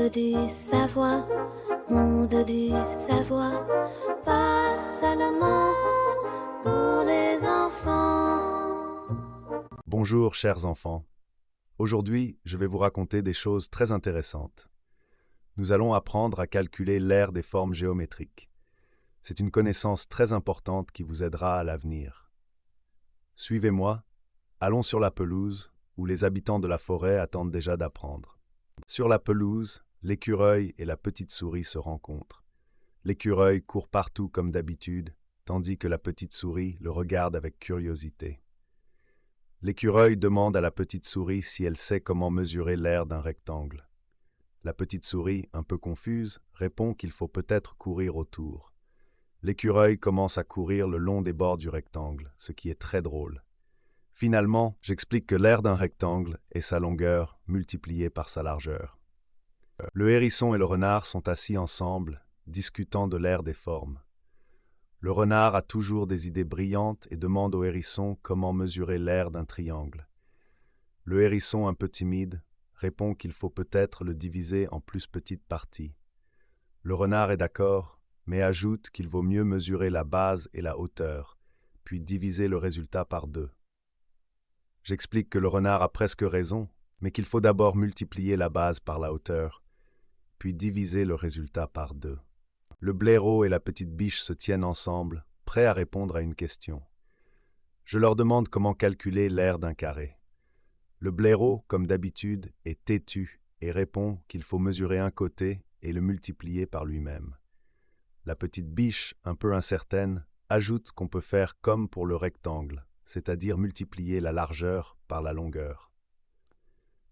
du Savoie, monde du Savoie, pas seulement pour les enfants. Bonjour, chers enfants. Aujourd'hui, je vais vous raconter des choses très intéressantes. Nous allons apprendre à calculer l'aire des formes géométriques. C'est une connaissance très importante qui vous aidera à l'avenir. Suivez-moi, allons sur la pelouse, où les habitants de la forêt attendent déjà d'apprendre. Sur la pelouse, l'écureuil et la petite souris se rencontrent. L'écureuil court partout comme d'habitude, tandis que la petite souris le regarde avec curiosité. L'écureuil demande à la petite souris si elle sait comment mesurer l'aire d'un rectangle. La petite souris, un peu confuse, répond qu'il faut peut-être courir autour. L'écureuil commence à courir le long des bords du rectangle, ce qui est très drôle. Finalement, j'explique que l'aire d'un rectangle est sa longueur multipliée par sa largeur. Le hérisson et le renard sont assis ensemble, discutant de l'aire des formes. Le renard a toujours des idées brillantes et demande au hérisson comment mesurer l'aire d'un triangle. Le hérisson, un peu timide, répond qu'il faut peut-être le diviser en plus petites parties. Le renard est d'accord, mais ajoute qu'il vaut mieux mesurer la base et la hauteur, puis diviser le résultat par 2. J'explique que le renard a presque raison, mais qu'il faut d'abord multiplier la base par la hauteur, puis diviser le résultat par 2. Le blaireau et la petite biche se tiennent ensemble, prêts à répondre à une question. Je leur demande comment calculer l'aire d'un carré. Le blaireau, comme d'habitude, est têtu et répond qu'il faut mesurer un côté et le multiplier par lui-même. La petite biche, un peu incertaine, ajoute qu'on peut faire comme pour le rectangle, c'est-à-dire multiplier la largeur par la longueur.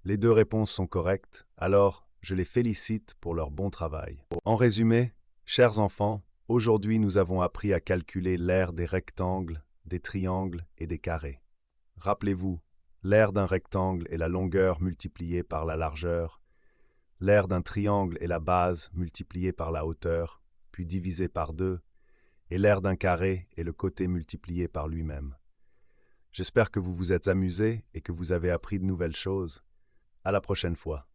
Les deux réponses sont correctes, alors je les félicite pour leur bon travail. En résumé, chers enfants, aujourd'hui nous avons appris à calculer l'aire des rectangles, des triangles et des carrés. Rappelez-vous, l'aire d'un rectangle est la longueur multipliée par la largeur, l'aire d'un triangle est la base multipliée par la hauteur, puis divisée par 2, et l'aire d'un carré est le côté multiplié par lui-même. J'espère que vous vous êtes amusés et que vous avez appris de nouvelles choses. À la prochaine fois.